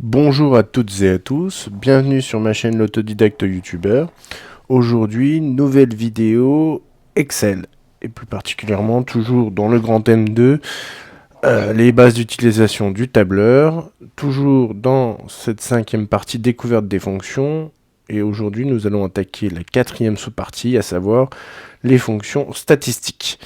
Bonjour à toutes et à tous, bienvenue sur ma chaîne l'autodidacte youtubeur. Aujourd'hui, nouvelle vidéo Excel, et plus particulièrement toujours dans le grand thème de les bases d'utilisation du tableur, toujours dans cette cinquième partie découverte des fonctions, et aujourd'hui nous allons attaquer la quatrième sous-partie, à savoir les fonctions statistiques.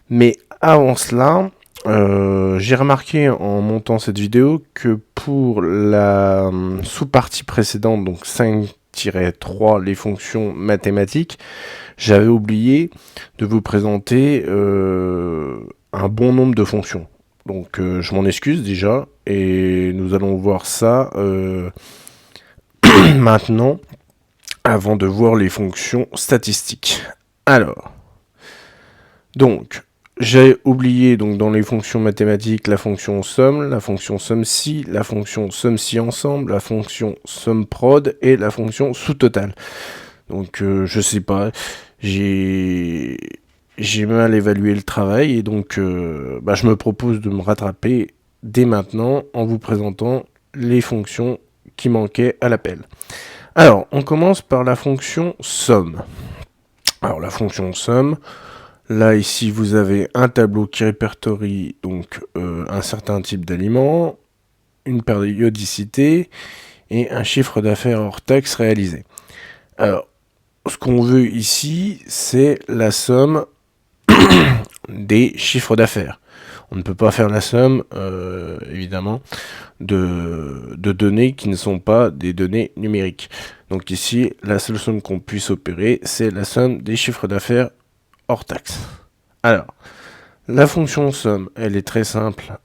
Mais avant cela, j'ai remarqué en montant cette vidéo que pour la sous-partie précédente, donc 5-3, les fonctions mathématiques, j'avais oublié de vous présenter un bon nombre de fonctions. Donc je m'en excuse déjà, et nous allons voir ça maintenant, avant de voir les fonctions statistiques. Alors, donc, j'ai oublié donc dans les fonctions mathématiques la fonction somme, la fonction somme-si, la fonction somme-si ensemble, la fonction somme-prod et la fonction sous-total. Donc je sais pas, j'ai mal évalué le travail et donc je me propose de me rattraper dès maintenant en vous présentant les fonctions qui manquaient à l'appel. Alors, on commence par la fonction somme. Alors la fonction somme, là, ici, vous avez un tableau qui répertorie donc un certain type d'aliments, une périodicité et un chiffre d'affaires hors taxe réalisé. Alors, ce qu'on veut ici, c'est la somme des chiffres d'affaires. On ne peut pas faire la somme, évidemment, de données qui ne sont pas des données numériques. Donc ici, la seule somme qu'on puisse opérer, c'est la somme des chiffres d'affaires hors taxe. Alors, la fonction somme, elle est très simple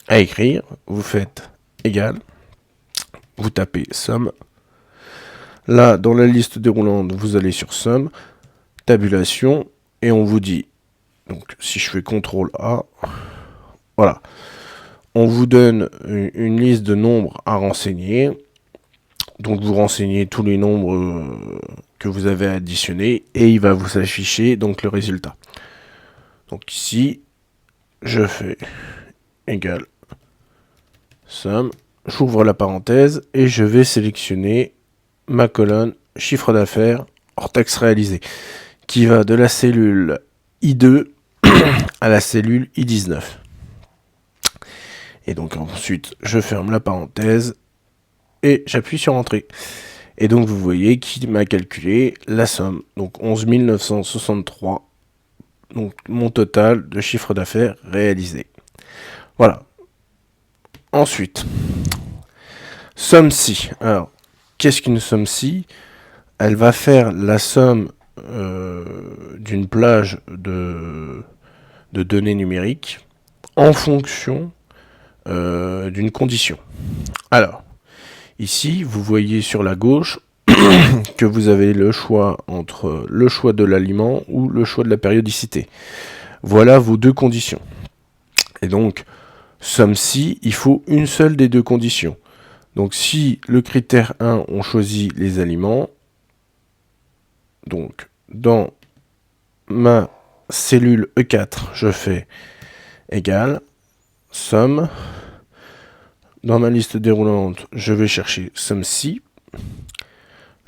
à écrire. Vous faites égal, vous tapez somme. Là, dans la liste déroulante, vous allez sur somme, tabulation, et on vous dit, donc si je fais CTRL A, voilà, on vous donne une liste de nombres à renseigner. Donc vous renseignez tous les nombres que vous avez additionnés, et il va vous afficher donc le résultat. Donc ici, je fais égal somme, j'ouvre la parenthèse et je vais sélectionner ma colonne chiffre d'affaires hors taxe réalisé, qui va de la cellule I2 à la cellule I19. Et donc ensuite, je ferme la parenthèse et j'appuie sur Entrée. Et donc vous voyez qu'il m'a calculé la somme, donc 11 963, donc mon total de chiffre d'affaires réalisé. Voilà. Ensuite, somme-si. Alors, qu'est-ce qu'une somme-si? Elle va faire la somme d'une plage de données numériques en fonction d'une condition. Alors, ici, vous voyez sur la gauche que vous avez le choix entre le choix de l'aliment ou le choix de la périodicité. Voilà vos deux conditions. Et donc, somme-si, il faut une seule des deux conditions. Donc si le critère 1, on choisit les aliments, donc dans ma cellule E4, je fais égal, somme. Dans ma liste déroulante, je vais chercher somme-si.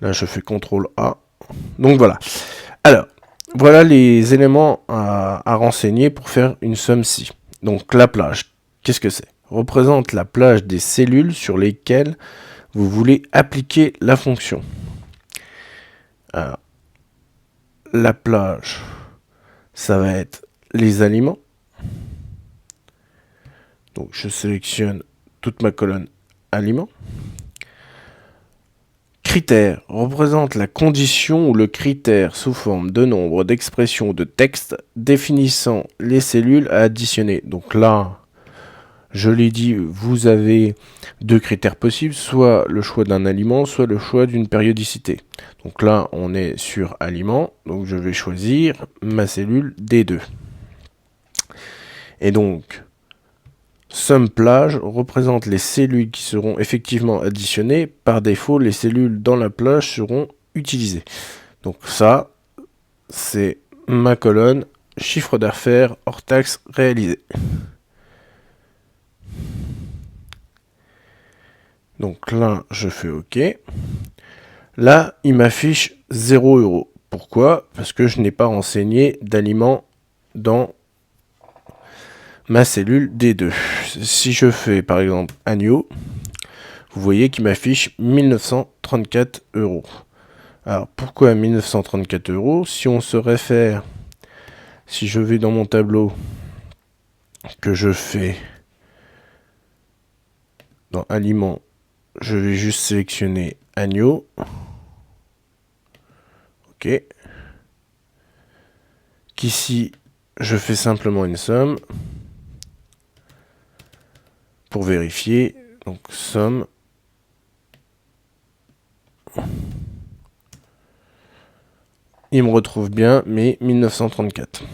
Là, je fais CTRL A. Donc voilà. Alors, voilà les éléments à renseigner pour faire une somme-si. Donc la plage, qu'est-ce que c'est? Représente la plage des cellules sur lesquelles vous voulez appliquer la fonction. Alors, la plage, ça va être les aliments. Donc je sélectionne toute ma colonne aliments. Critère représente la condition ou le critère sous forme de nombre, d'expression ou de texte définissant les cellules à additionner. Donc là, je l'ai dit, vous avez deux critères possibles, soit le choix d'un aliment, soit le choix d'une périodicité. Donc là, on est sur aliment, donc je vais choisir ma cellule D2. Et donc, somme plage représente les cellules qui seront effectivement additionnées. Par défaut, les cellules dans la plage seront utilisées. Donc ça, c'est ma colonne chiffre d'affaires hors taxe réalisé. Donc là, je fais OK. Là, il m'affiche 0 €. Pourquoi? Parce que je n'ai pas renseigné d'aliments dans ma cellule D2. Si je fais par exemple agneau, vous voyez qu'il m'affiche 1934 €. Alors pourquoi 1934 €? Si on se réfère, si je vais dans mon tableau, que je fais dans aliments, je vais juste sélectionner agneau. OK. Qu'ici, je fais simplement une somme pour vérifier. Donc somme. Il me retrouve bien mes 1934.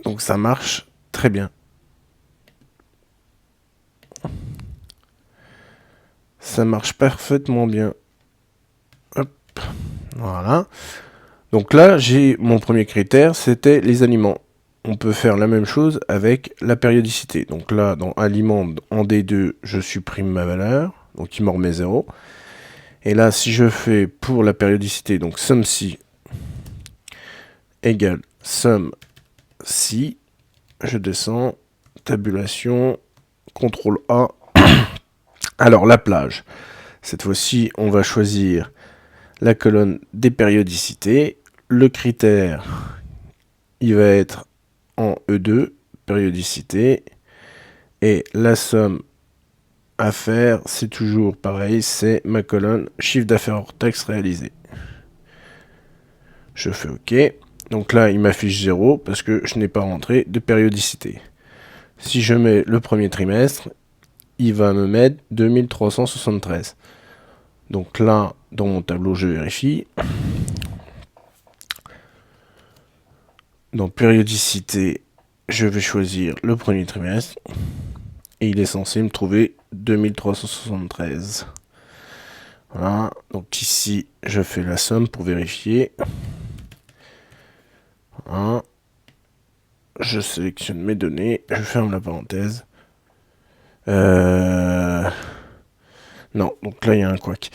Donc ça marche très bien. Ça marche parfaitement bien. Hop, voilà. Donc là, j'ai mon premier critère, c'était les aliments. On peut faire la même chose avec la périodicité. Donc là, dans aliments, en D2, je supprime ma valeur. Donc il m'en remet 0. Et là, si je fais pour la périodicité, donc somme-si égale somme-si, je descends, tabulation, CTRL A. Alors la plage. Cette fois-ci, on va choisir la colonne des périodicités. Le critère, il va être en E2, périodicité. Et la somme à faire, c'est toujours pareil, c'est ma colonne chiffre d'affaires hors taxe réalisé. Je fais OK. Donc là, il m'affiche 0 parce que je n'ai pas rentré de périodicité. Si je mets le premier trimestre, il va me mettre 2373. Donc là, dans mon tableau, je vérifie. Dans périodicité, je vais choisir le premier trimestre. Et il est censé me trouver 2373. Voilà. Donc ici, je fais la somme pour vérifier. Voilà. Je sélectionne mes données. Je ferme la parenthèse. Non, donc là, il y a un couac.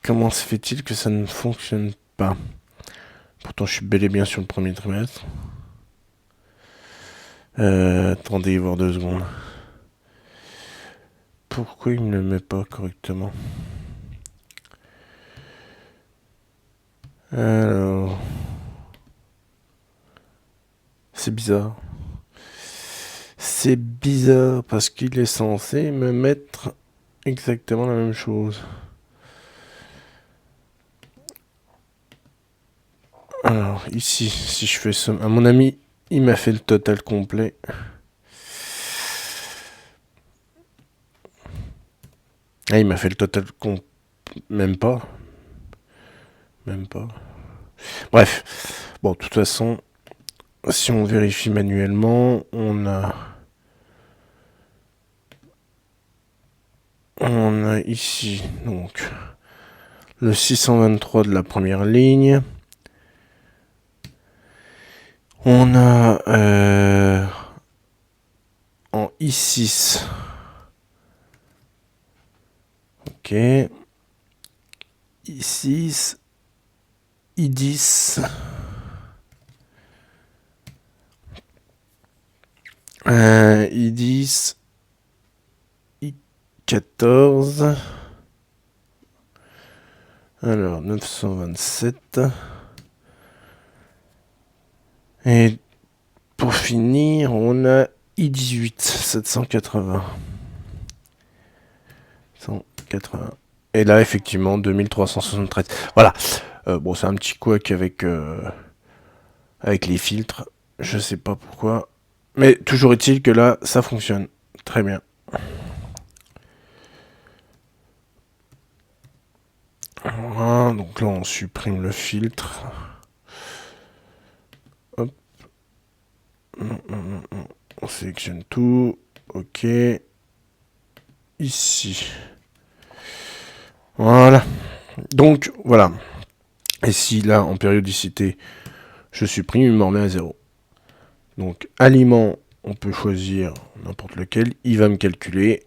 Comment se fait-il que ça ne fonctionne pas? Pourtant, je suis bel et bien sur le premier trimestre. Attendez, voir 2 secondes. Pourquoi il ne le met pas correctement? Alors... C'est bizarre. C'est bizarre parce qu'il est censé me mettre exactement la même chose. Alors, ici, si je fais somme... À mon ami, il m'a fait le total complet. Ah, il m'a fait le total complet. Même pas. Même pas. Bref. Bon, de toute façon, si on vérifie manuellement, on a ici, donc, le 623 de la première ligne. On a en I6. Ok. I6. I10. I10. I14. Alors, 927. Et pour finir, on a I18, 780. 180. Et là, effectivement, 2373. Voilà. Bon, c'est un petit couac avec les filtres. Je sais pas pourquoi. Mais toujours est-il que là, ça fonctionne. Très bien. Voilà, donc là, on supprime le filtre. Hop. On sélectionne tout. OK. Ici. Voilà. Donc, voilà. Et si là, en périodicité, je supprime, il me remet à 0. Donc, aliment, on peut choisir n'importe lequel. Il va me calculer.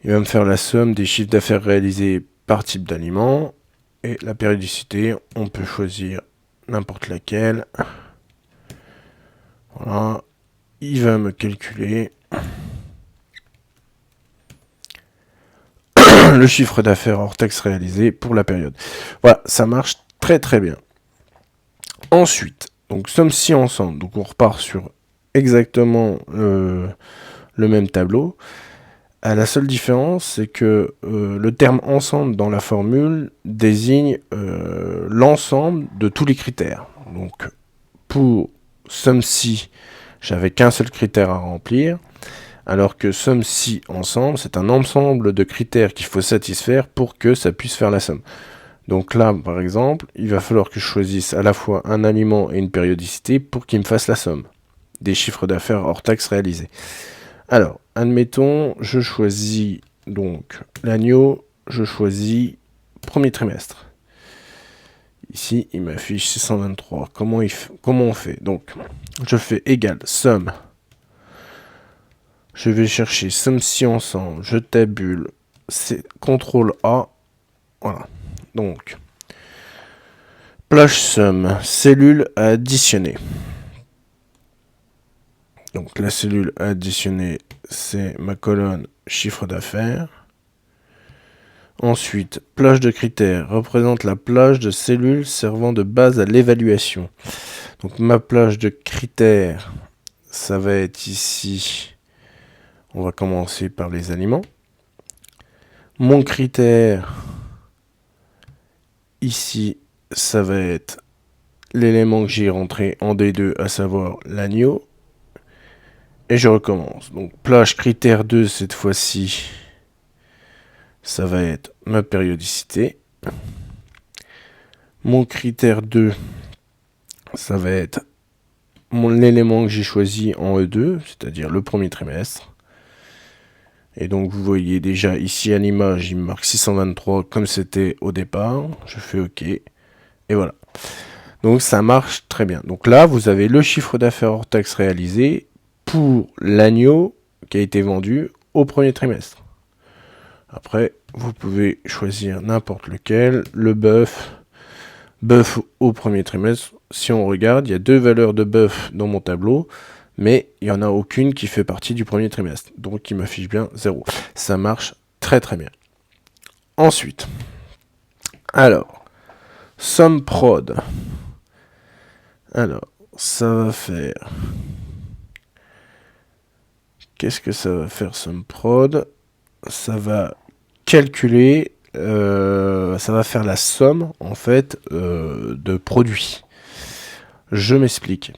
Il va me faire la somme des chiffres d'affaires réalisés par type d'aliment. Et la périodicité, on peut choisir n'importe laquelle. Voilà. Il va me calculer le chiffre d'affaires hors taxe réalisé pour la période. Voilà, ça marche très très bien. Ensuite, donc somme ci ensemble. Donc on repart sur exactement le même tableau. La seule différence, c'est que le terme ensemble dans la formule désigne l'ensemble de tous les critères. Donc pour somme ci, j'avais qu'un seul critère à remplir, alors que somme ci ensemble, c'est un ensemble de critères qu'il faut satisfaire pour que ça puisse faire la somme. Donc là, par exemple, il va falloir que je choisisse à la fois un aliment et une périodicité pour qu'il me fasse la somme des chiffres d'affaires hors taxes réalisés. Alors, admettons, je choisis donc l'agneau, je choisis premier trimestre. Ici, il m'affiche 623. Comment on fait? Donc, je fais égal somme. Je vais chercher somme ci ensemble, je tabule, c'est CTRL A, voilà. Donc, plage somme, cellule à additionner. Donc la cellule à additionner, c'est ma colonne chiffre d'affaires. Ensuite, plage de critères représente la plage de cellules servant de base à l'évaluation. Donc ma plage de critères, ça va être ici. On va commencer par les aliments. Mon critère, ici, ça va être l'élément que j'ai rentré en D2, à savoir l'agneau. Et je recommence. Donc plage critère 2, cette fois-ci, ça va être ma périodicité. Mon critère 2, ça va être l'élément que j'ai choisi en E2, c'est-à-dire le premier trimestre. Et donc vous voyez déjà ici à l'image, il me marque 623 comme c'était au départ. Je fais OK. Et voilà. Donc ça marche très bien. Donc là, vous avez le chiffre d'affaires hors taxe réalisé pour l'agneau qui a été vendu au premier trimestre. Après, vous pouvez choisir n'importe lequel. Le bœuf au premier trimestre. Si on regarde, il y a 2 valeurs de bœuf dans mon tableau, mais il n'y en a aucune qui fait partie du premier trimestre. Donc il m'affiche bien 0. Ça marche très très bien. Ensuite, alors, somme prod. Alors, ça va faire... Qu'est-ce que ça va faire, somme prod? Ça va calculer, ça va faire la somme, en fait, de produits. Je m'explique.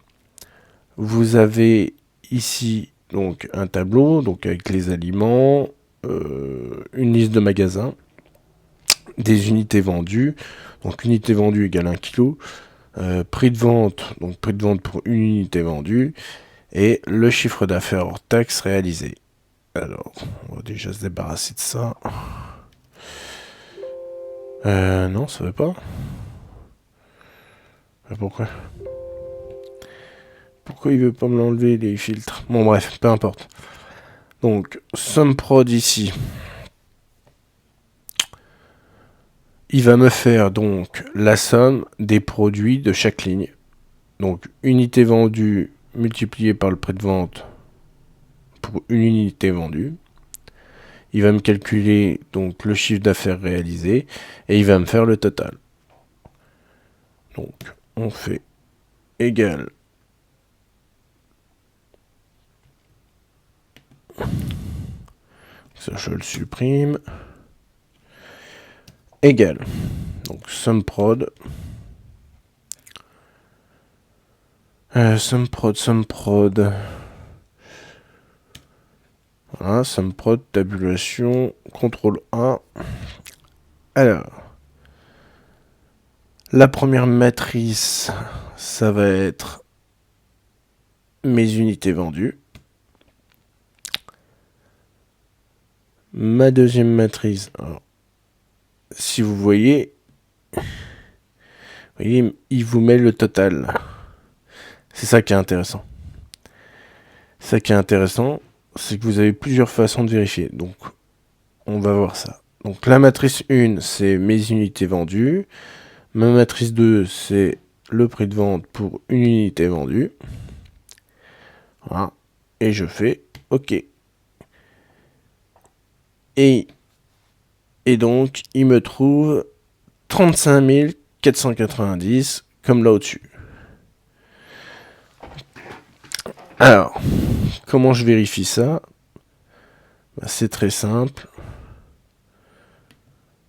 Vous avez ici donc un tableau donc avec les aliments, une liste de magasins, des unités vendues. Donc unité vendue égale 1 kg. Prix de vente, donc prix de vente pour une unité vendue. Et le chiffre d'affaires hors taxe réalisé. Alors, on va déjà se débarrasser de ça. Non, ça veut pas. Pourquoi il veut pas me l'enlever, les filtres? Bon, bref, peu importe. Donc, somme prod ici. Il va me faire donc la somme des produits de chaque ligne. Donc, unité vendue multipliée par le prix de vente pour une unité vendue. Il va me calculer donc le chiffre d'affaires réalisé et il va me faire le total. Donc, on fait égal. Ça, je le supprime. Égal. Donc, somme prod. Somme prod. Voilà, somme prod, tabulation, CTRL A. Alors, la première matrice, ça va être mes unités vendues. Ma deuxième matrice, alors, si vous voyez, il vous met le total. C'est ça qui est intéressant. Ça qui est intéressant, c'est que vous avez plusieurs façons de vérifier. Donc, on va voir ça. Donc, la matrice 1, c'est mes unités vendues. Ma matrice 2, c'est le prix de vente pour une unité vendue. Voilà. Et je fais OK. Et donc, il me trouve 35 490, comme là au-dessus. Alors, comment je vérifie ça? C'est très simple.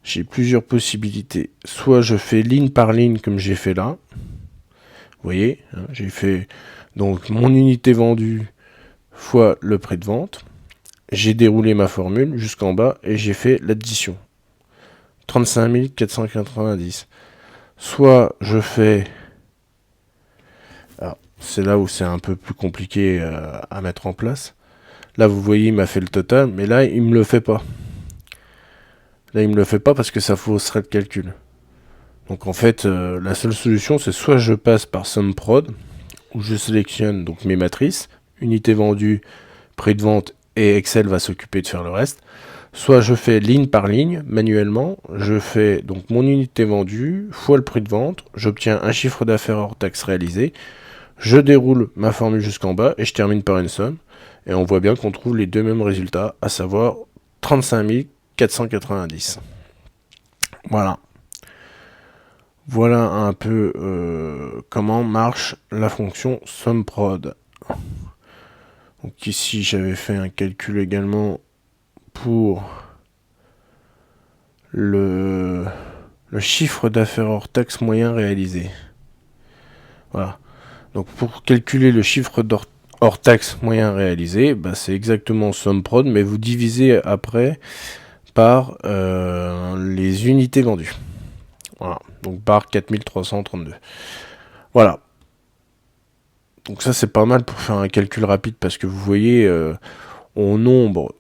J'ai plusieurs possibilités. Soit je fais ligne par ligne comme j'ai fait là. Vous voyez, hein, j'ai fait donc mon unité vendue fois le prix de vente. J'ai déroulé ma formule jusqu'en bas et j'ai fait l'addition. 35 490. Soit je fais... Alors, c'est là où c'est un peu plus compliqué à mettre en place. Là, vous voyez, il m'a fait le total, mais là, il me le fait pas. Là, il me le fait pas parce que ça fausserait le calcul. Donc en fait, la seule solution, c'est soit je passe par SumProd, où je sélectionne donc mes matrices, unité vendue, prix de vente, et Excel va s'occuper de faire le reste. Soit je fais ligne par ligne, manuellement, je fais donc mon unité vendue, fois le prix de vente, j'obtiens un chiffre d'affaires hors taxe réalisé, je déroule ma formule jusqu'en bas, et je termine par une somme, et on voit bien qu'on trouve les deux mêmes résultats, à savoir 35 490. Voilà. Voilà un peu comment marche la fonction SumProd. Donc ici j'avais fait un calcul également pour le chiffre d'affaires hors taxe moyen réalisé. Voilà. Donc pour calculer le chiffre hors taxe moyen réalisé, bah c'est exactement SumProd, mais vous divisez après par les unités vendues. Voilà. Donc par 4332. Voilà. Donc ça c'est pas mal pour faire un calcul rapide parce que vous voyez au nombre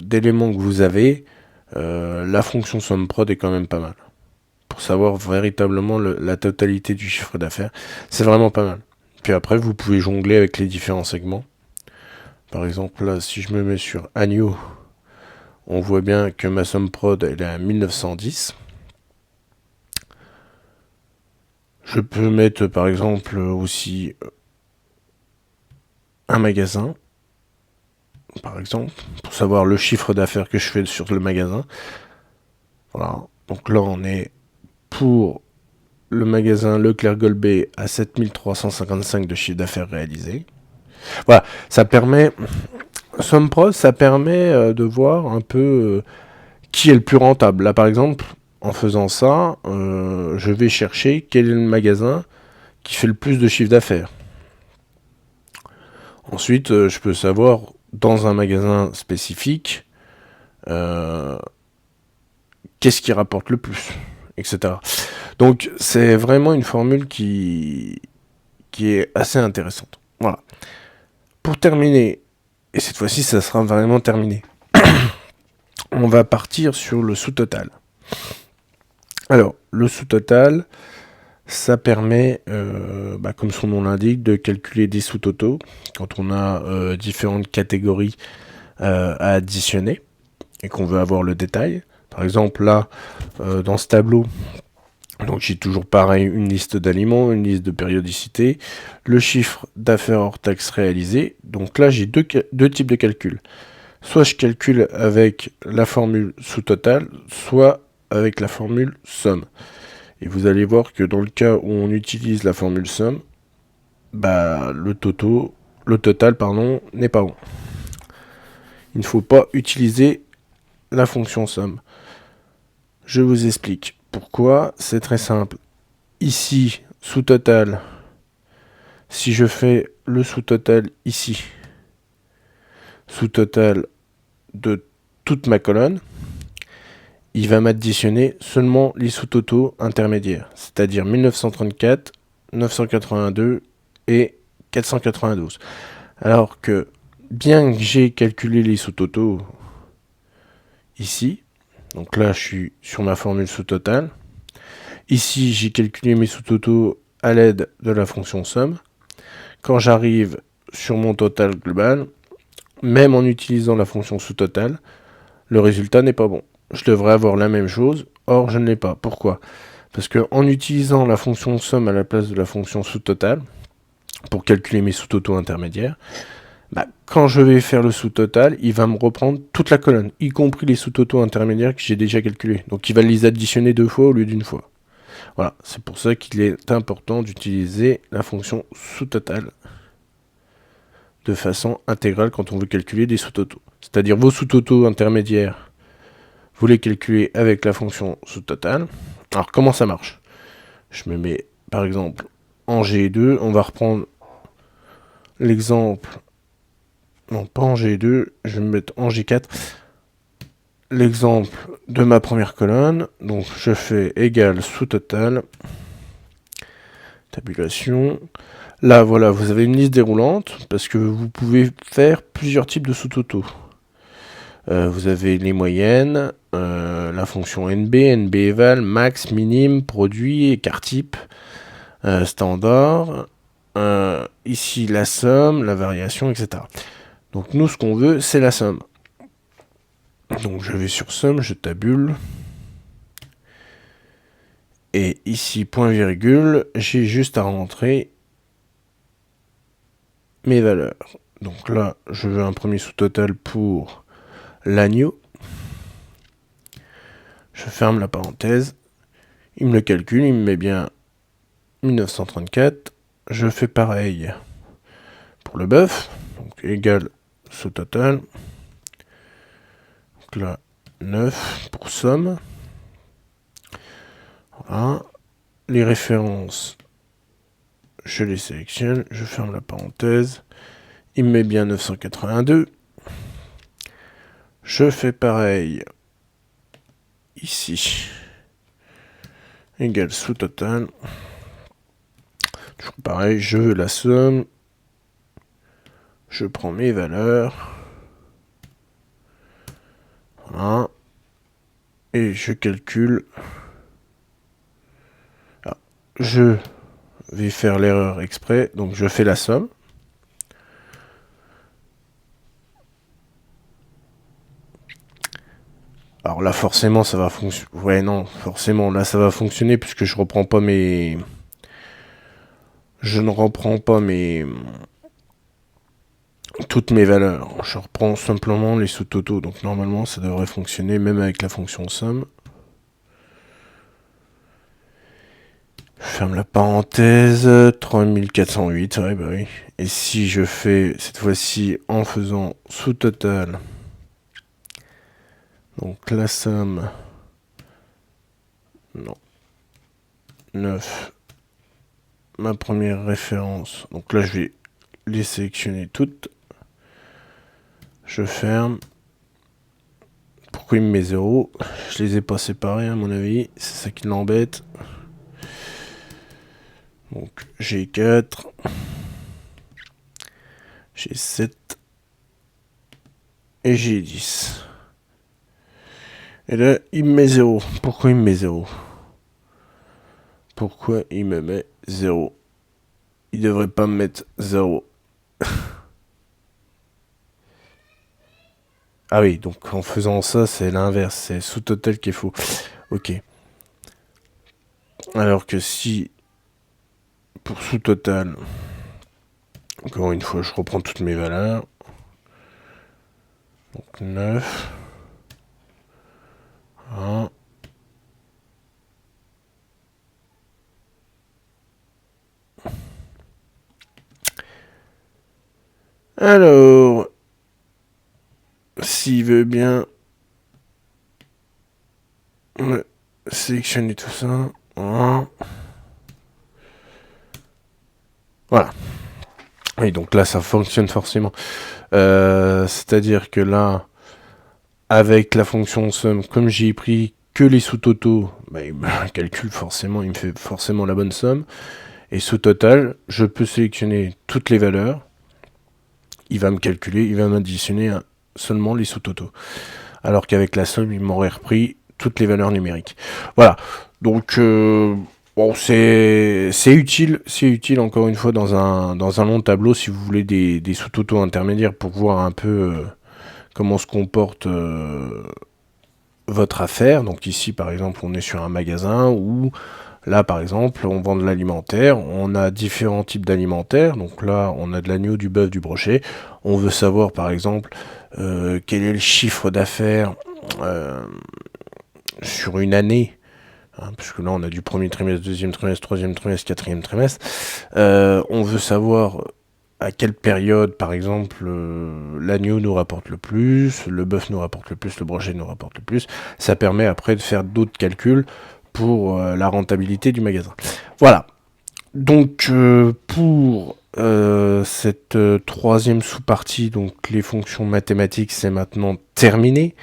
d'éléments que vous avez, la fonction SumProd est quand même pas mal. Pour savoir véritablement la totalité du chiffre d'affaires, c'est vraiment pas mal. Puis après vous pouvez jongler avec les différents segments. Par exemple là si je me mets sur Agnew, on voit bien que ma SumProd elle est à 1910. Je peux mettre par exemple aussi un magasin, par exemple, pour savoir le chiffre d'affaires que je fais sur le magasin. Voilà. Donc là, on est pour le magasin Leclerc Golbet à 7355 de chiffre d'affaires réalisé. Voilà. Ça permet, SumProd, ça permet de voir un peu qui est le plus rentable. Là, par exemple, en faisant ça, je vais chercher quel est le magasin qui fait le plus de chiffre d'affaires. Ensuite, je peux savoir dans un magasin spécifique qu'est-ce qui rapporte le plus, etc. Donc c'est vraiment une formule qui est assez intéressante. Voilà. Pour terminer, et cette fois-ci ça sera vraiment terminé, on va partir sur le sous-total. Alors, le sous-total, ça permet, comme son nom l'indique, de calculer des sous-totaux quand on a différentes catégories à additionner et qu'on veut avoir le détail. Par exemple, là, dans ce tableau, donc j'ai toujours pareil, une liste d'aliments, une liste de périodicité, le chiffre d'affaires hors taxe réalisé. Donc là, j'ai deux types de calculs. Soit je calcule avec la formule sous-total, soit avec la formule somme. Et vous allez voir que dans le cas où on utilise la formule somme, le total n'est pas bon. Il ne faut pas utiliser la fonction somme. Je vous explique pourquoi. C'est très simple. Ici, sous-total, si je fais le sous-total ici, sous-total de toute ma colonne, il va m'additionner seulement les sous-totaux intermédiaires, c'est-à-dire 1934, 982 et 492. Alors que, bien que j'ai calculé les sous-totaux ici, donc là je suis sur ma formule sous-total, ici j'ai calculé mes sous-totaux à l'aide de la fonction somme. Quand j'arrive sur mon total global, même en utilisant la fonction sous-total, le résultat n'est pas bon. Je devrais avoir la même chose, or je ne l'ai pas. Pourquoi? Parce qu'en utilisant la fonction somme à la place de la fonction sous-total, pour calculer mes sous-totaux intermédiaires, quand je vais faire le sous-total, il va me reprendre toute la colonne, y compris les sous-totaux intermédiaires que j'ai déjà calculés. Donc il va les additionner 2 fois au lieu d'une fois. Voilà, c'est pour ça qu'il est important d'utiliser la fonction sous-total de façon intégrale quand on veut calculer des sous-totaux. C'est-à-dire vos sous-totaux intermédiaires, vous les calculez avec la fonction sous-total. Alors comment ça marche? Je me mets par exemple en G2, on va reprendre l'exemple, non pas en G2, je vais me mettre en G4, l'exemple de ma première colonne, donc je fais égal sous-total, tabulation. Là, voilà, vous avez une liste déroulante, parce que vous pouvez faire plusieurs types de sous-totaux. Vous avez les moyennes, la fonction NB, NB eval, max, minime, produit, écart type, standard, ici la somme, la variation, etc. Donc nous, ce qu'on veut, c'est la somme. Donc je vais sur somme, je tabule. Et ici, point virgule, j'ai juste à rentrer mes valeurs. Donc là, je veux un premier sous-total pour l'agneau. Je ferme la parenthèse. Il me le calcule, il me met bien 1934. Je fais pareil pour le bœuf. Donc égal sous-total. Donc là, 9 pour somme. Voilà. Les références, je les sélectionne, je ferme la parenthèse. Il me met bien 982. Je fais pareil ici. Égal sous-total. Toujours pareil, je veux la somme. Je prends mes valeurs. Voilà. Et je calcule. Alors, je vais faire l'erreur exprès. Donc je fais la somme. Alors là, forcément, ça va fonctionner. Ouais, non, forcément, là, ça va fonctionner puisque je reprends pas mes... Je ne reprends pas mes... toutes mes valeurs. Je reprends simplement les sous-totaux. Donc normalement, ça devrait fonctionner même avec la fonction somme. Je ferme la parenthèse. 3408, ouais, bah oui. Et si je fais cette fois-ci en faisant sous-total... Donc la somme, non, 9, ma première référence, donc là je vais les sélectionner toutes, je ferme, pourquoi il me met 0? Je les ai pas séparés à mon avis, c'est ça qui l'embête, donc j'ai 4, j'ai 7, et j'ai 10. Et là, il me met 0. Pourquoi il me met 0? Pourquoi il me met 0? Il devrait pas me mettre 0. Ah oui, donc en faisant ça, c'est l'inverse. C'est sous-total qui est faux. Ok. Alors que si, pour sous-total, encore une fois, je reprends toutes mes valeurs. Donc 9. 1. Alors, s'il veut bien sélectionner tout ça. Voilà. Oui, donc là, ça fonctionne forcément. C'est-à-dire que là, avec la fonction somme, comme j'ai pris que les sous-totaux, il me calcule forcément, il me fait forcément la bonne somme. Et sous-total, je peux sélectionner toutes les valeurs. Il va me calculer, il va m'additionner seulement les sous-totaux. Alors qu'avec la somme, il m'aurait repris toutes les valeurs numériques. Voilà. Donc, Bon, c'est utile encore une fois dans un long tableau si vous voulez des sous-totaux intermédiaires pour voir un peu comment se comporte votre affaire. Donc ici par exemple on est sur un magasin où là par exemple on vend de l'alimentaire, on a différents types d'alimentaire. Donc là on a de l'agneau, du bœuf, du brochet. On veut savoir par exemple quel est le chiffre d'affaires sur une année. Parce que là, on a du premier trimestre, deuxième trimestre, troisième trimestre, quatrième trimestre. On veut savoir à quelle période, par exemple, l'agneau nous rapporte le plus, le bœuf nous rapporte le plus, le brochet nous rapporte le plus. Ça permet après de faire d'autres calculs pour la rentabilité du magasin. Voilà. Donc, pour cette troisième sous-partie, donc les fonctions mathématiques, c'est maintenant terminé.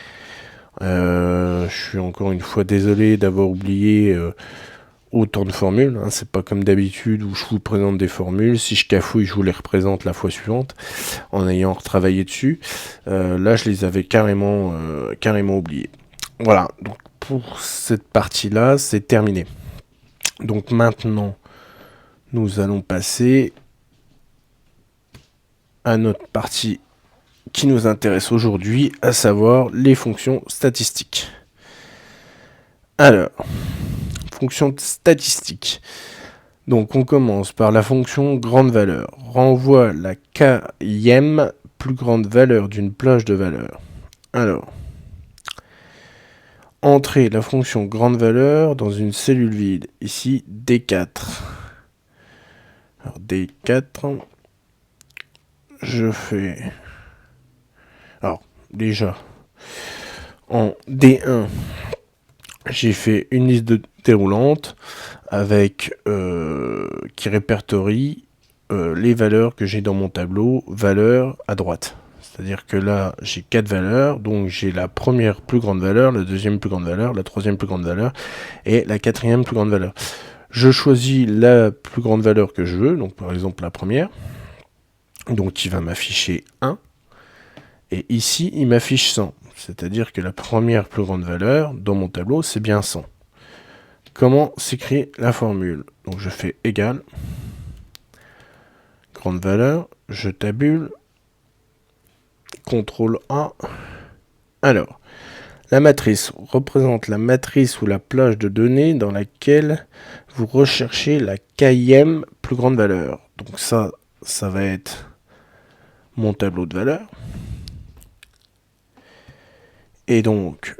Je suis encore une fois désolé d'avoir oublié autant de formules. C'est pas comme d'habitude où je vous présente des formules. Si je cafouille, je vous les représente la fois suivante en ayant retravaillé dessus. Là, je les avais carrément oubliés. Voilà. Donc pour cette partie-là, c'est terminé. Donc maintenant, nous allons passer à notre partie qui nous intéresse aujourd'hui, à savoir les fonctions statistiques. Alors, fonction statistique. Donc on commence par la fonction grande valeur. Renvoie la kème plus grande valeur d'une plage de valeur. Alors, entrer la fonction grande valeur dans une cellule vide. Ici, D4. Alors D4, je fais... Alors, déjà, en D1, j'ai fait une liste de déroulante avec qui répertorie les valeurs que j'ai dans mon tableau, valeurs à droite. C'est-à-dire que là, j'ai 4 valeurs, donc j'ai la première plus grande valeur, la deuxième plus grande valeur, la troisième plus grande valeur et la quatrième plus grande valeur. Je choisis la plus grande valeur que je veux, donc par exemple la première, donc il va m'afficher 1, et ici il m'affiche 100, c'est-à-dire que la première plus grande valeur dans mon tableau c'est bien 100. Comment s'écrit la formule? Donc je fais égal, grande valeur, je tabule, CTRL A. Alors, la matrice représente la matrice ou la plage de données dans laquelle vous recherchez la kème plus grande valeur. Donc ça va être mon tableau de valeurs. Et donc,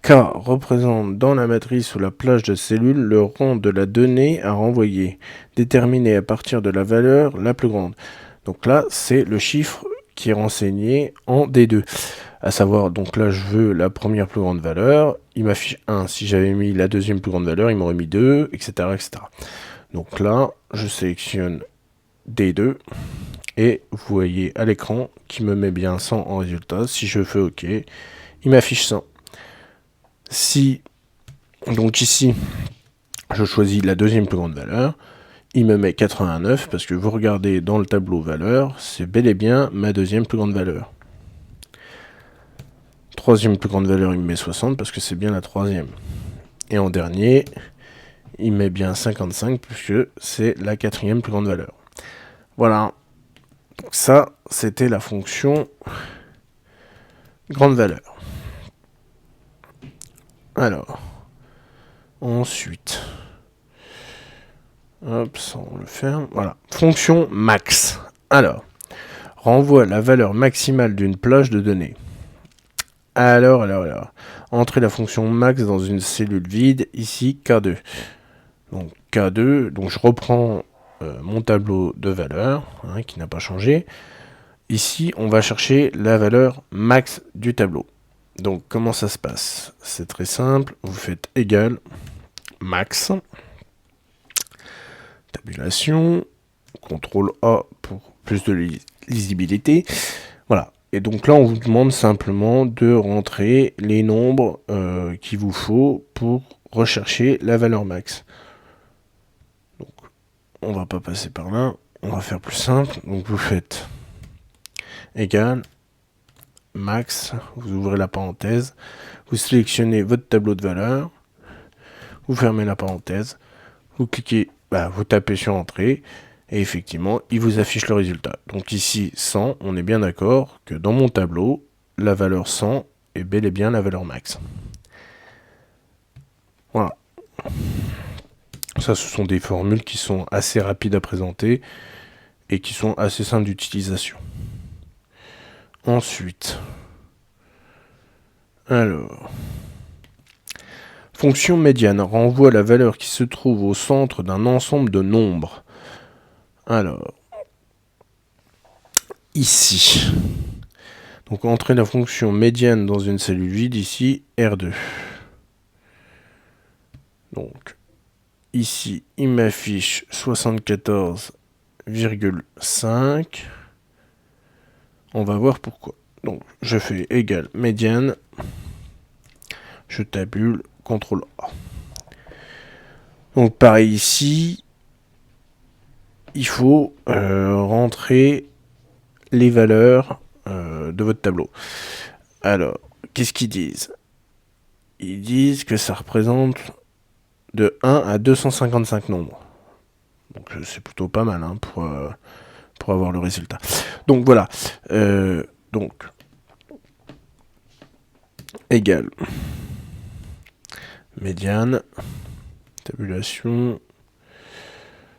K représente dans la matrice ou la plage de cellules le rang de la donnée à renvoyer, déterminé à partir de la valeur la plus grande. Donc là, c'est le chiffre qui est renseigné en D2. À savoir, donc là, je veux la première plus grande valeur. Il m'affiche 1. Si j'avais mis la deuxième plus grande valeur, il m'aurait mis 2, etc., etc. Donc là, je sélectionne D2. Et vous voyez à l'écran qui me met bien 100 en résultat. Si je fais OK, il m'affiche 100. Si, donc ici, je choisis la deuxième plus grande valeur, il me met 89 parce que vous regardez dans le tableau valeur, c'est bel et bien ma deuxième plus grande valeur. Troisième plus grande valeur, il me met 60 parce que c'est bien la troisième. Et en dernier, il met bien 55 puisque c'est la quatrième plus grande valeur. Voilà. Donc ça, c'était la fonction grande valeur. Alors, ensuite, hop, ça on le ferme. Voilà. Fonction max. Alors, renvoie la valeur maximale d'une plage de données. Alors, entrer la fonction max dans une cellule vide, ici K2. Donc K2, donc je reprends mon tableau de valeurs, qui n'a pas changé. Ici, on va chercher la valeur max du tableau. Donc comment ça se passe? C'est très simple, vous faites égal max, tabulation, CTRL A pour plus de lisibilité. Voilà. Et donc là, on vous demande simplement de rentrer les nombres qu'il vous faut pour rechercher la valeur max. Donc, on va pas passer par là. On va faire plus simple. Donc, vous faites égal max. Vous ouvrez la parenthèse. Vous sélectionnez votre tableau de valeurs. Vous fermez la parenthèse. vous cliquez, vous tapez sur Entrée, et effectivement, il vous affiche le résultat. Donc ici, 100, on est bien d'accord que dans mon tableau, la valeur 100 est bel et bien la valeur max. Voilà. Ça, ce sont des formules qui sont assez rapides à présenter et qui sont assez simples d'utilisation. Ensuite, alors, fonction médiane renvoie la valeur qui se trouve au centre d'un ensemble de nombres. Alors, ici, donc entrer la fonction médiane dans une cellule vide, ici, R2. Donc, ici, il m'affiche 74,5. On va voir pourquoi. Donc, je fais égal médiane. Je tabule, CTRL A. Donc, pareil ici, il faut rentrer les valeurs de votre tableau. Alors, qu'est-ce qu'ils disent? Ils disent que ça représente de 1 à 255 nombres. Donc c'est plutôt pas mal hein, pour avoir le résultat. Donc voilà. Donc égal médiane, tabulation.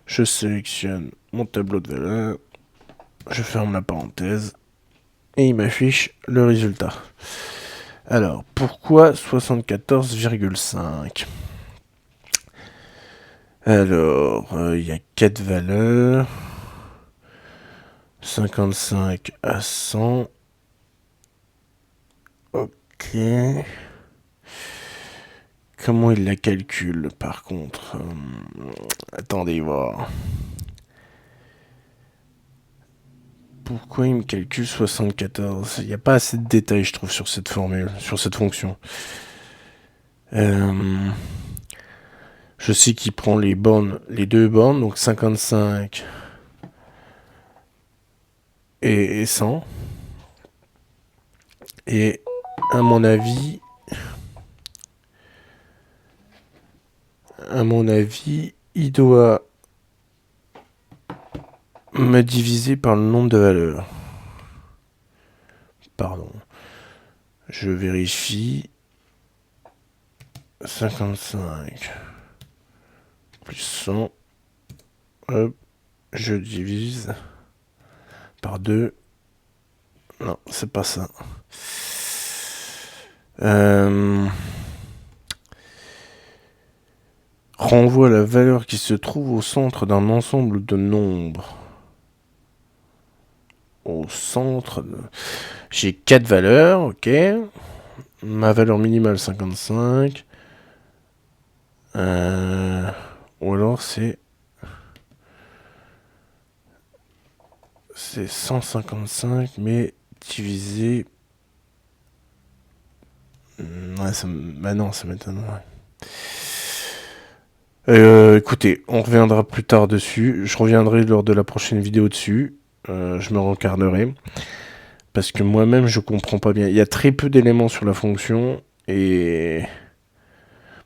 Je sélectionne mon tableau de valeurs. Je ferme la parenthèse. Et il m'affiche le résultat. Alors, pourquoi 74,5 ? Alors, il y a 4 valeurs. 55 à 100. Ok. Comment il la calcule, par contre attendez voir. Pourquoi il me calcule 74 ? Il n'y a pas assez de détails, je trouve, sur cette formule, sur cette fonction. Je sais qu'il prend les bornes, les deux bornes, donc 55 et 100. Et à mon avis, il doit me diviser par le nombre de valeurs. Pardon. Je vérifie. 55 plus 100. Hop. Je divise par 2. Non, c'est pas ça. Renvoie la valeur qui se trouve au centre d'un ensemble de nombres. Au centre de... J'ai 4 valeurs, ok. Ma valeur minimale 55. Ou alors c'est 155 mais divisé... Ouais, non, ça m'étonnerait. Écoutez, on reviendra plus tard dessus. Je reviendrai lors de la prochaine vidéo dessus. Je me rencarnerai. Parce que moi-même, je comprends pas bien. Il y a très peu d'éléments sur la fonction. Et...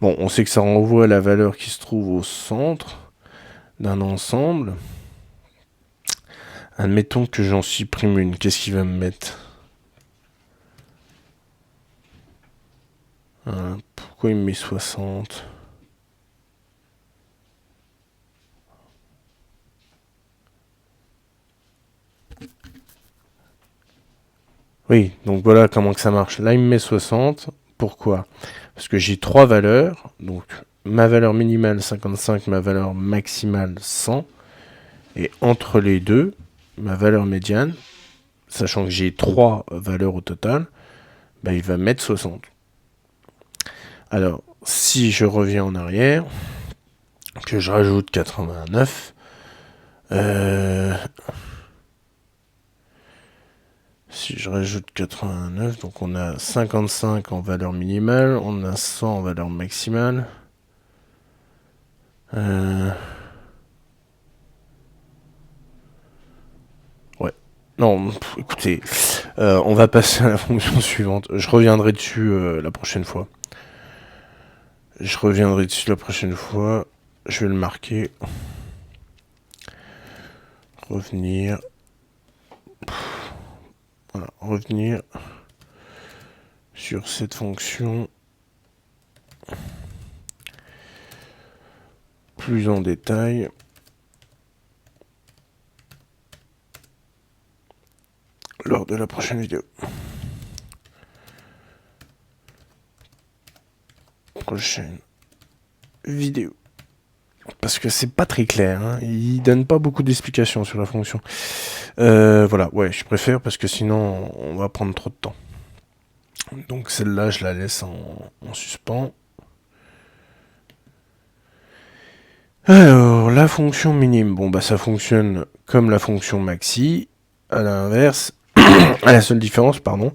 Bon, on sait que ça renvoie à la valeur qui se trouve au centre d'un ensemble. Admettons que j'en supprime une. Qu'est-ce qu'il va me mettre ? Pourquoi il me met 60 ? Oui, donc voilà comment que ça marche. Là, il me met 60. Pourquoi ? Parce que j'ai 3 valeurs. Donc, ma valeur minimale 55, ma valeur maximale 100. Et entre les deux, ma valeur médiane, sachant que j'ai 3 valeurs au total, il va mettre 60. Alors, si je reviens en arrière, que je rajoute 89, si je rajoute 89, donc on a 55 en valeur minimale, on a 100 en valeur maximale. Ouais. Non, écoutez, on va passer à la fonction suivante. Je reviendrai dessus la prochaine fois. je vais le marquer. Revenir. Voilà, revenir sur cette fonction plus en détail. Lors de la prochaine vidéo. Prochaine vidéo. Parce que c'est pas très clair, hein. Il donne pas beaucoup d'explications sur la fonction. Voilà, ouais, je préfère parce que sinon on va prendre trop de temps. Donc celle-là, je la laisse en suspens. Alors, la fonction minime, bon bah ça fonctionne comme la fonction maxi. À l'inverse, la seule différence, pardon,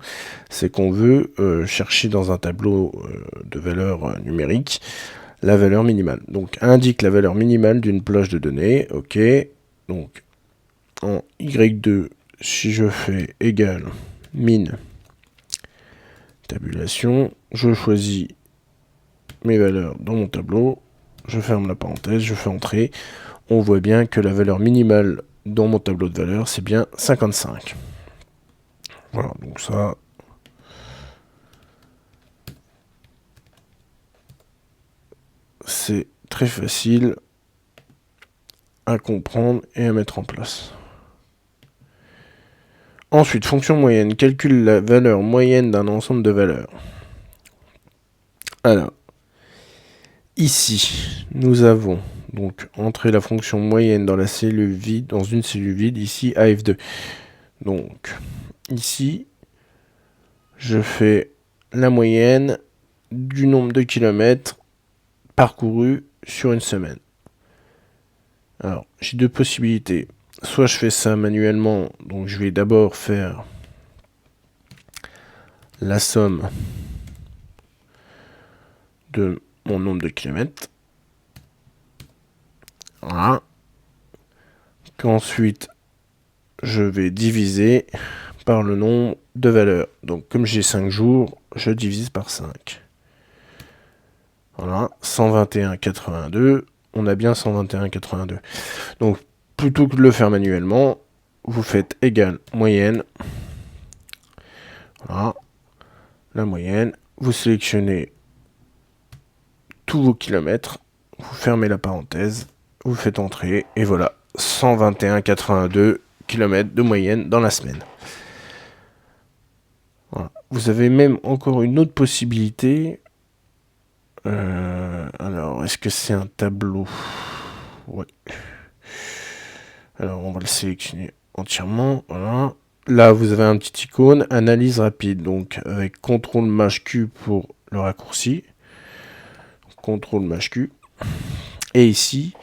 c'est qu'on veut chercher dans un tableau de valeurs numériques la valeur minimale. Donc, indique la valeur minimale d'une plage de données. OK. Donc, en Y2, si je fais égal min tabulation, je choisis mes valeurs dans mon tableau, je ferme la parenthèse, je fais entrer. On voit bien que la valeur minimale dans mon tableau de valeurs, c'est bien 55. Voilà, donc ça... c'est très facile à comprendre et à mettre en place. Ensuite, fonction moyenne, calcule la valeur moyenne d'un ensemble de valeurs. Alors, ici, nous avons donc entré la fonction moyenne dans la cellule vide, dans une cellule vide, ici AF2. Donc, ici, je fais la moyenne du nombre de kilomètres parcourus sur une semaine. Alors, j'ai deux possibilités. Soit je fais ça manuellement, donc je vais d'abord faire la somme de mon nombre de kilomètres. Voilà. Qu'ensuite, je vais diviser par le nombre de valeurs. Donc, comme j'ai 5 jours, je divise par 5. Voilà, 121,82. On a bien 121,82. Donc, plutôt que de le faire manuellement, vous faites égal moyenne. Voilà, la moyenne. Vous sélectionnez tous vos kilomètres. Vous fermez la parenthèse. Vous faites entrer. Et voilà, 121,82 km de moyenne dans la semaine. Voilà. Vous avez même encore une autre possibilité. Alors, est-ce que c'est un tableau? Ouais. Alors, on va le sélectionner entièrement. Voilà. Là, vous avez un petit icône, analyse rapide. Donc, avec CTRL-Q pour le raccourci. CTRL-Q. Et ici,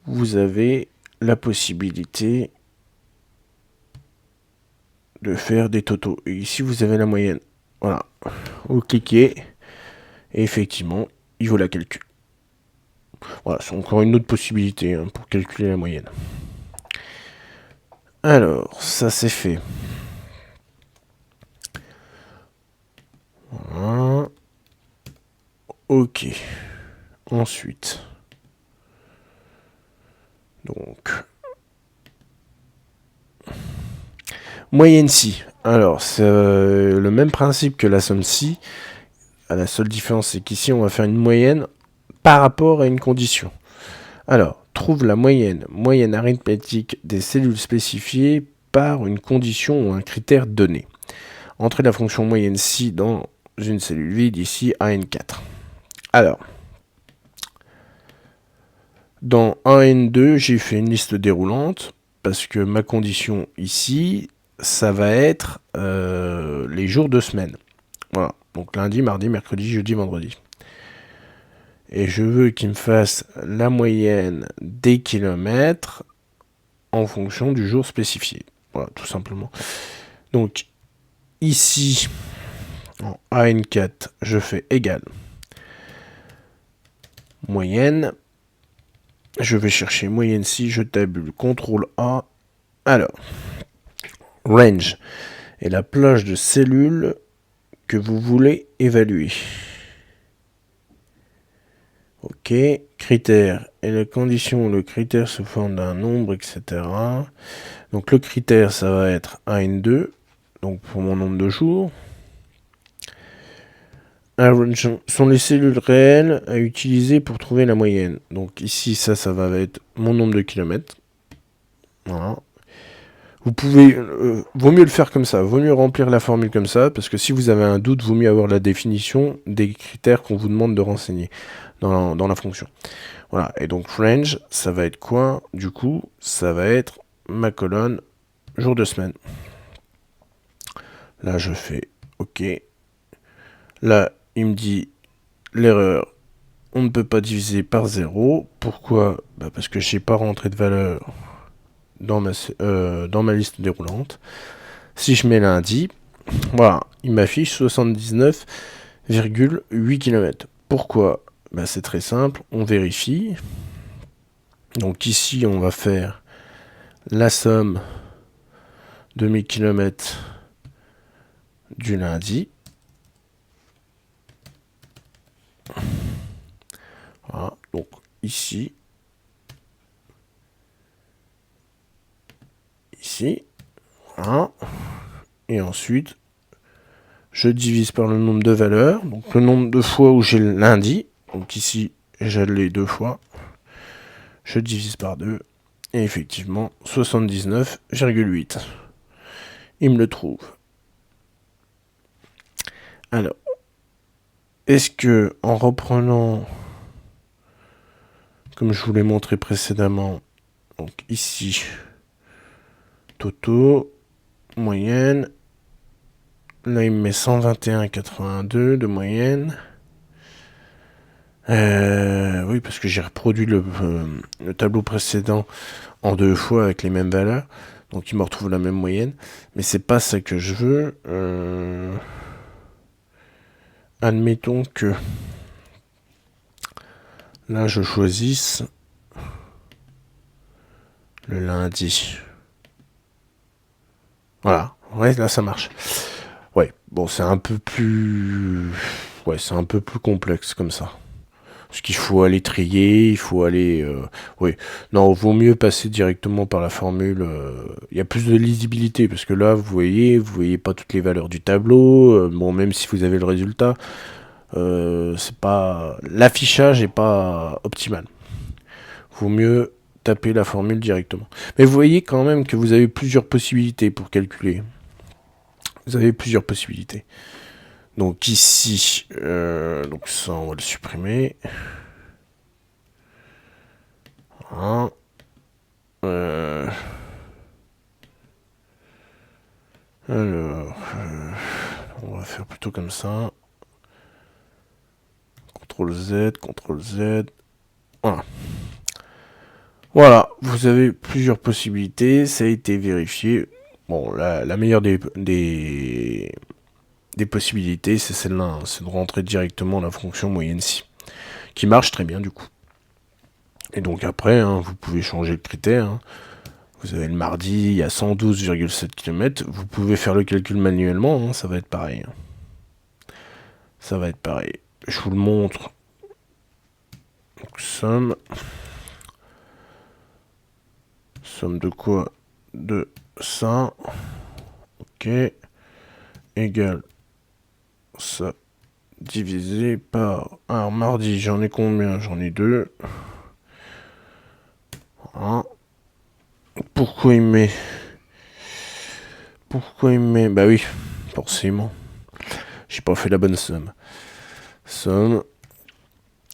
vous avez la possibilité de faire des totaux. Et ici, vous avez la moyenne. Voilà. Vous cliquez. Et effectivement, il vaut la calcul. Voilà, c'est encore une autre possibilité hein, pour calculer la moyenne. Alors, ça c'est fait. Voilà. Ok. Ensuite. Donc. Moyenne si. Alors, c'est le même principe que la somme si. La seule différence, c'est qu'ici, on va faire une moyenne par rapport à une condition. Alors, trouve la moyenne arithmétique des cellules spécifiées par une condition ou un critère donné. Entrez la fonction moyenne si dans une cellule vide, ici, AN4. Alors, dans AN2, j'ai fait une liste déroulante, parce que ma condition ici, ça va être les jours de semaine. Voilà, donc lundi, mardi, mercredi, jeudi, vendredi. Et je veux qu'il me fasse la moyenne des kilomètres en fonction du jour spécifié. Voilà, tout simplement. Donc, ici, en AN4, je fais égal moyenne. Je vais chercher moyenne si, je tabule CTRL A. Alors, range est la plage de cellules que vous voulez évaluer. Ok, critère. Et la condition où le critère se forme d'un nombre, etc. Donc le critère, ça va être 1 et 2, donc pour mon nombre de jours. Average sont les cellules réelles à utiliser pour trouver la moyenne. Donc ici, ça va être mon nombre de kilomètres. Voilà. Vous pouvez, vaut mieux le faire comme ça, vaut mieux remplir la formule comme ça, parce que si vous avez un doute, vaut mieux avoir la définition des critères qu'on vous demande de renseigner dans la fonction. Voilà, et donc range, ça va être quoi? Du coup, ça va être ma colonne jour de semaine. Là, je fais OK. Là, il me dit l'erreur, on ne peut pas diviser par 0. Pourquoi? Parce que je n'ai pas rentré de valeur dans ma liste déroulante. Si je mets lundi, voilà, il m'affiche 79,8 km. Pourquoi? C'est très simple, on vérifie. Donc ici, on va faire la somme de mes kilomètres du lundi. Voilà, donc ici, voilà. Et ensuite, je divise par le nombre de valeurs, donc le nombre de fois où j'ai le lundi, donc ici, je l'ai 2 fois, je divise par 2, et effectivement, 79,8. Il me le trouve. Alors, est-ce que, en reprenant, comme je vous l'ai montré précédemment, donc ici, Toto, moyenne, là il me met 121,82 de moyenne. Oui, parce que j'ai reproduit le tableau précédent en 2 fois avec les mêmes valeurs. Donc il me retrouve la même moyenne. Mais c'est pas ça que je veux. Admettons que là je choisisse le lundi. Voilà. Ouais, là ça marche. Ouais, bon, c'est un peu plus... Ouais, c'est un peu plus complexe comme ça. Parce qu'il faut aller trier, il faut aller... oui, non, vaut mieux passer directement par la formule. Il y a plus de lisibilité, parce que là, vous voyez pas toutes les valeurs du tableau. Bon, même si vous avez le résultat, c'est pas... L'affichage est pas optimal. Vaut mieux taper la formule directement. Mais vous voyez quand même que vous avez plusieurs possibilités pour calculer. Vous avez plusieurs possibilités. Donc ici, donc ça on va le supprimer. Voilà. Alors, on va faire plutôt comme ça. CTRL Z, CTRL Z. Voilà. Voilà, vous avez plusieurs possibilités, ça a été vérifié. Bon, la meilleure des possibilités, c'est celle-là, hein, c'est de rentrer directement la fonction moyenne si, qui marche très bien du coup. Et donc après, hein, vous pouvez changer le critère. Hein. Vous avez le mardi, il y a 112,7 km. Vous pouvez faire le calcul manuellement, hein, ça va être pareil. Ça va être pareil. Je vous le montre. Donc, somme de quoi? De ça. Ok. Égale ça divisé par... Alors, mardi, j'en ai combien? J'en ai 2. Voilà. Pourquoi il met... Bah oui, forcément. J'ai pas fait la bonne somme. Somme.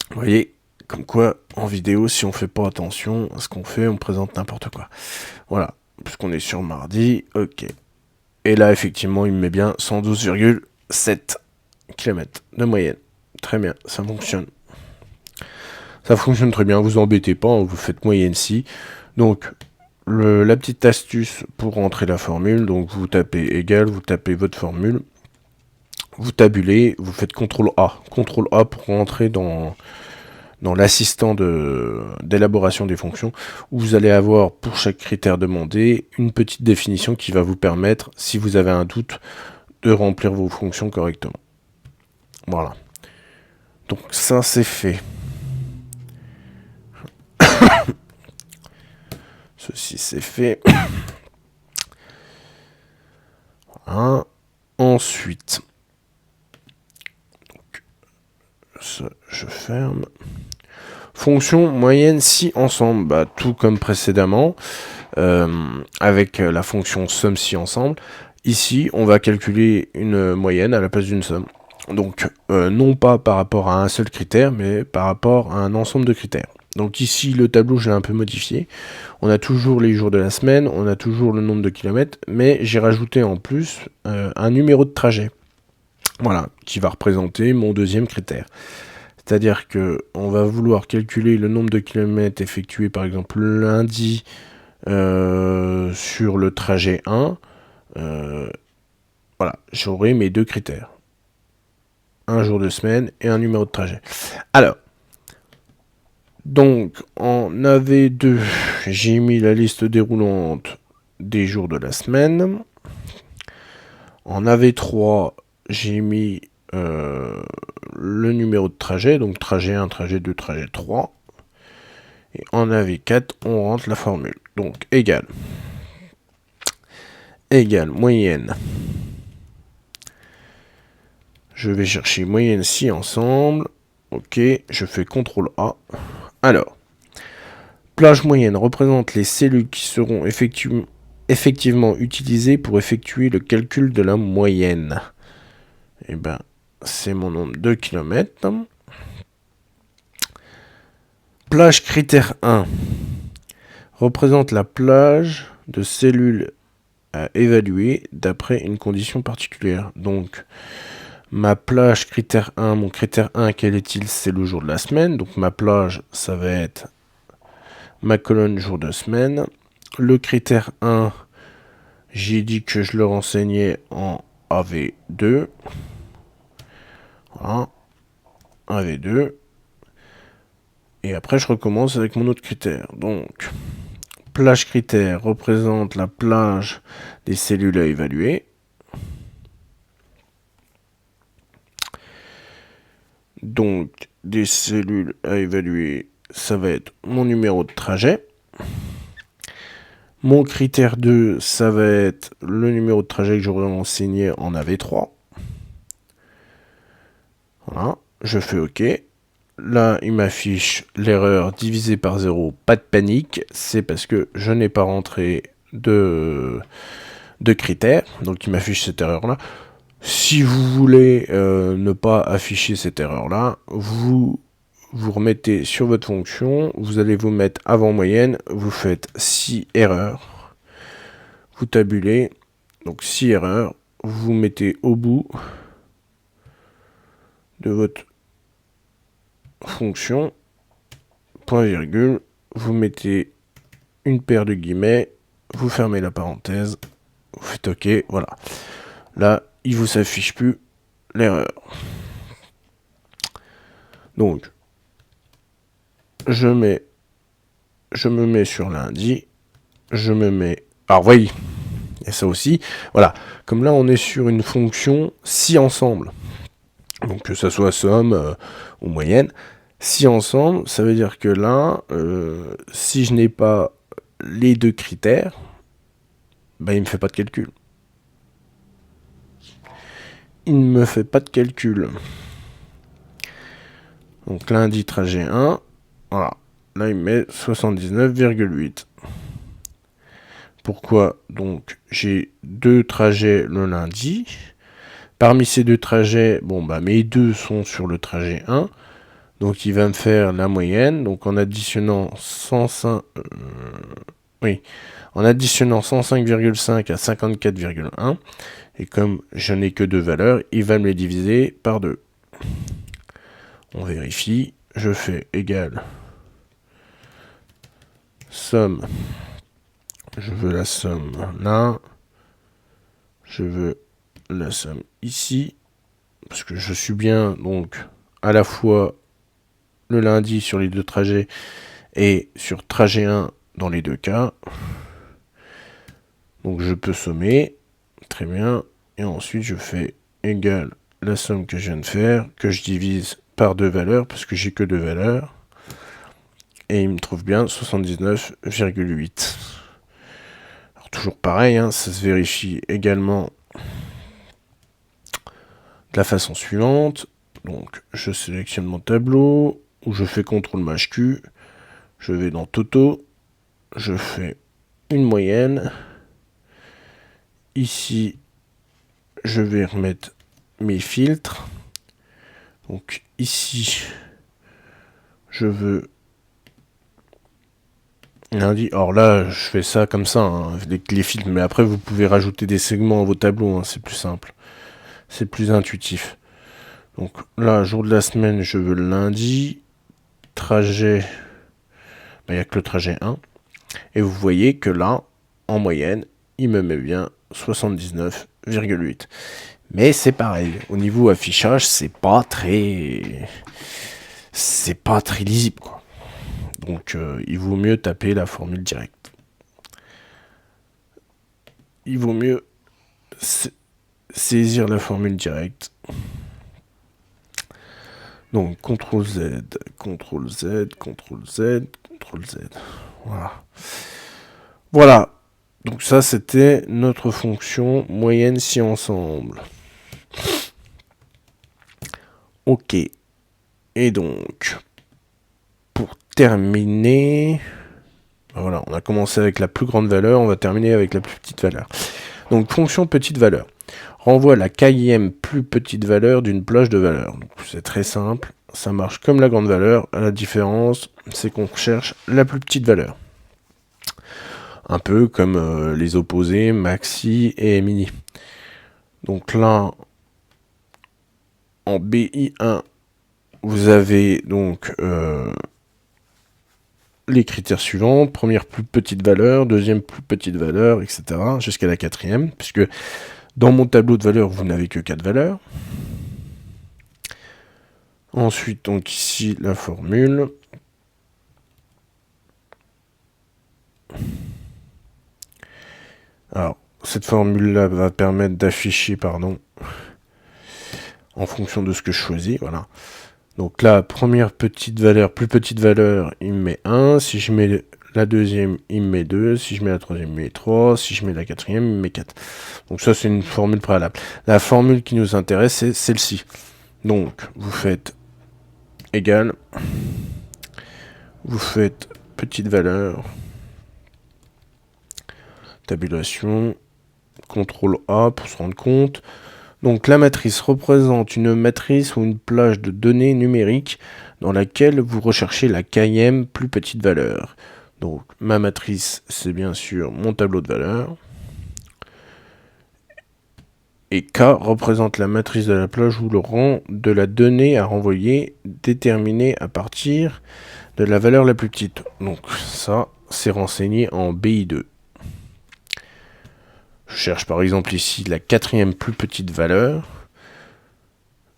Vous voyez, comme quoi, en vidéo, si on fait pas attention à ce qu'on fait, on présente n'importe quoi. Voilà, puisqu'on est sur mardi, ok. Et là, effectivement, il me met bien 112,7 km de moyenne. Très bien, ça fonctionne. Ça fonctionne très bien, vous embêtez pas, vous faites moyenne si. Donc, la petite astuce pour rentrer la formule, donc vous tapez égal, vous tapez votre formule, vous tabulez, vous faites CTRL A. CTRL A pour rentrer dans l'assistant d'élaboration des fonctions, où vous allez avoir pour chaque critère demandé une petite définition qui va vous permettre, si vous avez un doute, de remplir vos fonctions correctement. Voilà. Donc ça c'est fait. Ceci c'est fait. Voilà. Ensuite, donc, ça, je ferme. Fonction moyenne si ensemble, bah, tout comme précédemment, avec la fonction somme si ensemble. Ici, on va calculer une moyenne à la place d'une somme. Donc, non pas par rapport à un seul critère, mais par rapport à un ensemble de critères. Donc ici, le tableau, je l'ai un peu modifié. On a toujours les jours de la semaine, on a toujours le nombre de kilomètres, mais j'ai rajouté en plus un numéro de trajet. Voilà, qui va représenter mon deuxième critère. C'est-à-dire que on va vouloir calculer le nombre de kilomètres effectués, par exemple, lundi sur le trajet 1. Voilà, j'aurai mes deux critères. Un jour de semaine et un numéro de trajet. Alors, donc, en AV2, j'ai mis la liste déroulante des jours de la semaine. En AV3, j'ai mis le numéro de trajet, donc trajet 1, trajet 2, trajet 3. Et en AV4, on rentre la formule. Donc, égale moyenne. Je vais chercher moyenne si ensemble. Ok, je fais CTRL A. Alors, plage moyenne représente les cellules qui seront effectivement utilisées pour effectuer le calcul de la moyenne. Et ben, c'est mon nombre de kilomètres. Plage critère 1 représente la plage de cellules à évaluer d'après une condition particulière. Donc, ma plage critère 1, mon critère 1, quel est-il? C'est le jour de la semaine. Donc, ma plage, ça va être ma colonne jour de semaine. Le critère 1, j'ai dit que je le renseignais en AV2. Voilà. AV2. Et après, je recommence avec mon autre critère. Donc, plage critère représente la plage des cellules à évaluer. Donc, des cellules à évaluer, ça va être mon numéro de trajet. Mon critère 2, ça va être le numéro de trajet que j'aurais renseigné en AV3. Voilà, je fais OK. Là, il m'affiche l'erreur divisée par 0. Pas de panique, c'est parce que je n'ai pas rentré de critères. Donc, il m'affiche cette erreur-là. Si vous voulez ne pas afficher cette erreur-là, vous remettez sur votre fonction, vous allez vous mettre avant moyenne, vous faites 6 erreurs, vous tabulez, donc 6 erreurs, vous mettez au bout de votre fonction, point virgule, vous mettez une paire de guillemets, vous fermez la parenthèse, vous faites OK, voilà. Là, il vous s'affiche plus l'erreur. Donc, je me mets sur lundi, je me mets... Alors, voyez, il y a ça aussi. Voilà, comme là, on est sur une fonction si ensemble. Donc, que ça soit somme ou moyenne. Si ensemble, ça veut dire que là, si je n'ai pas les deux critères, ben, il ne me fait pas de calcul. Il ne me fait pas de calcul. Donc, lundi, trajet 1. Voilà. Là, il met 79,8. Pourquoi? Donc, j'ai deux trajets le lundi. Parmi ces deux trajets, bon, bah, mes deux sont sur le trajet 1. Donc, il va me faire la moyenne. Donc, en additionnant 105... en additionnant 105,5 à 54,1. Et comme je n'ai que deux valeurs, il va me les diviser par 2. On vérifie. Je fais égal somme. Je veux la somme là. Je veux la somme ici. Parce que je suis bien donc à la fois le lundi sur les deux trajets et sur trajet 1 dans les deux cas. Donc je peux sommer. Très bien. Et ensuite je fais égal la somme que je viens de faire, que je divise par deux valeurs, parce que j'ai que deux valeurs. Et il me trouve bien 79,8. toujours pareil, hein, ça se vérifie également de la façon suivante. Donc je sélectionne mon tableau, ou je fais CTRL-Q, je vais dans Toto, je fais une moyenne. Ici, je vais remettre mes filtres. Donc ici, je veux lundi. Alors là, je fais ça comme ça, hein, avec les filtres, mais après vous pouvez rajouter des segments à vos tableaux, hein, c'est plus simple. C'est plus intuitif. Donc là, jour de la semaine, je veux le lundi. Trajet, il n'y a que le trajet 1. Et vous voyez que là, en moyenne, il me met bien 79,8. Mais c'est pareil, au niveau affichage, c'est pas très lisible, quoi. Donc il vaut mieux taper la formule directe. Il vaut mieux saisir la formule directe. Donc CTRL Z, CTRL Z, CTRL Z, CTRL Z. Voilà. Voilà. Donc ça, c'était notre fonction moyenne si ensemble. Ok. Et donc, pour terminer, voilà, on a commencé avec la plus grande valeur, on va terminer avec la plus petite valeur. Donc, fonction petite valeur renvoie la km plus petite valeur d'une plage de valeur. C'est très simple, ça marche comme la grande valeur. La différence, c'est qu'on cherche la plus petite valeur. Un peu comme les opposés maxi et mini. Donc là, en BI1, vous avez donc les critères suivants. Première plus petite valeur, deuxième plus petite valeur, etc. jusqu'à la quatrième, puisque dans mon tableau de valeurs, vous n'avez que 4 valeurs. Ensuite, donc ici, la formule. Alors, cette formule-là va permettre d'afficher, en fonction de ce que je choisis, voilà. Donc là, première petite valeur, plus petite valeur, il me met 1. Si je mets la deuxième, il me met 2. Si je mets la troisième, il me met 3. Si je mets la quatrième, il me met 4. Donc ça, c'est une formule préalable. La formule qui nous intéresse, c'est celle-ci. Donc, vous faites égal. Vous faites petite valeur. Tabulation. CTRL A pour se rendre compte. Donc la matrice représente une matrice ou une plage de données numériques dans laquelle vous recherchez la km plus petite valeur. Donc ma matrice, c'est bien sûr mon tableau de valeurs. Et K représente la matrice de la plage ou le rang de la donnée à renvoyer déterminée à partir de la valeur la plus petite. Donc ça, c'est renseigné en BI2. Je cherche par exemple ici la quatrième plus petite valeur.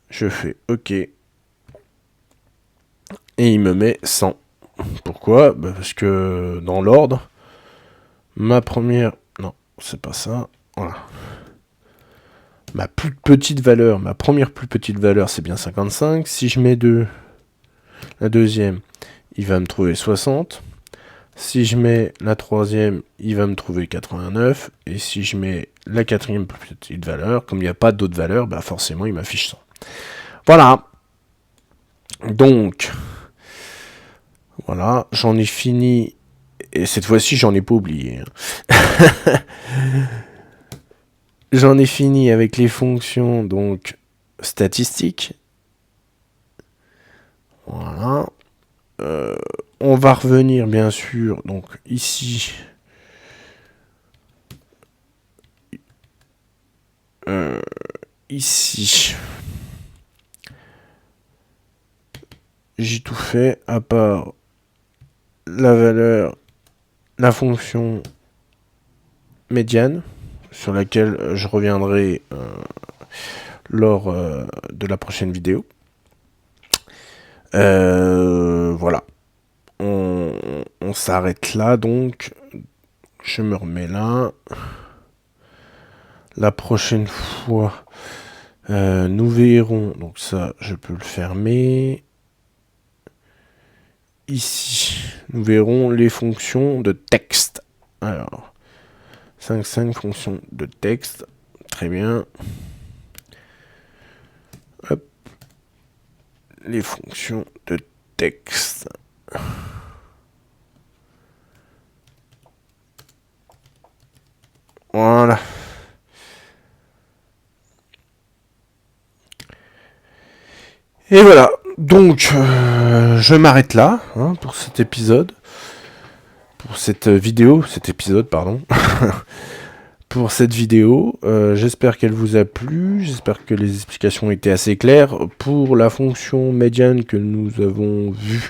Je fais OK. Et il me met 100. Pourquoi? Parce que dans l'ordre, ma première... Non, c'est pas ça. Voilà. Ma plus petite valeur, ma première plus petite valeur, c'est bien 55. Si je mets 2, la deuxième, il va me trouver 60. Si je mets la troisième, il va me trouver 89. Et si je mets la quatrième plus petite valeur, comme il n'y a pas d'autres valeurs, bah forcément, il m'affiche 100. Voilà. Donc, voilà, j'en ai fini. Et cette fois-ci, j'en ai pas oublié. J'en ai fini avec les fonctions donc statistiques. Voilà. On va revenir bien sûr donc ici ici j'ai tout fait à part la valeur, la fonction médiane sur laquelle je reviendrai lors de la prochaine vidéo. Voilà. On s'arrête là, donc je me remets là. La prochaine fois, nous verrons, donc ça, je peux le fermer. Ici, nous verrons les fonctions de texte. Alors, 5 fonctions de texte. Très bien. Hop. Les fonctions de texte. Voilà. Et voilà. Donc, je m'arrête là pour cet épisode. Pour cette vidéo. Cet épisode, pardon. Pour cette vidéo. J'espère qu'elle vous a plu. J'espère que les explications étaient assez claires. Pour la fonction median que nous avons vue,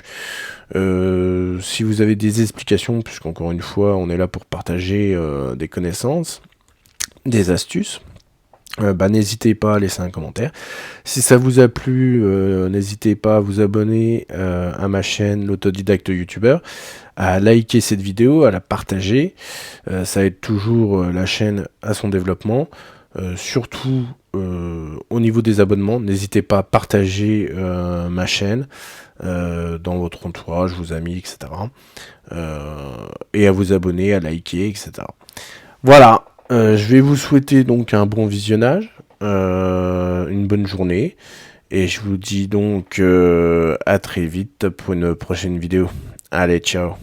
si vous avez des explications, puisqu'encore une fois, on est là pour partager des connaissances, des astuces, n'hésitez pas à laisser un commentaire. Si ça vous a plu, n'hésitez pas à vous abonner à ma chaîne L'autodidacte youtubeur, à liker cette vidéo, à la partager. Ça aide toujours la chaîne à son développement. Surtout au niveau des abonnements, n'hésitez pas à partager ma chaîne dans votre entourage, vos amis, etc. Et à vous abonner, à liker, etc. Voilà. Je vais vous souhaiter donc un bon visionnage, une bonne journée, et je vous dis donc à très vite pour une prochaine vidéo. Allez, ciao.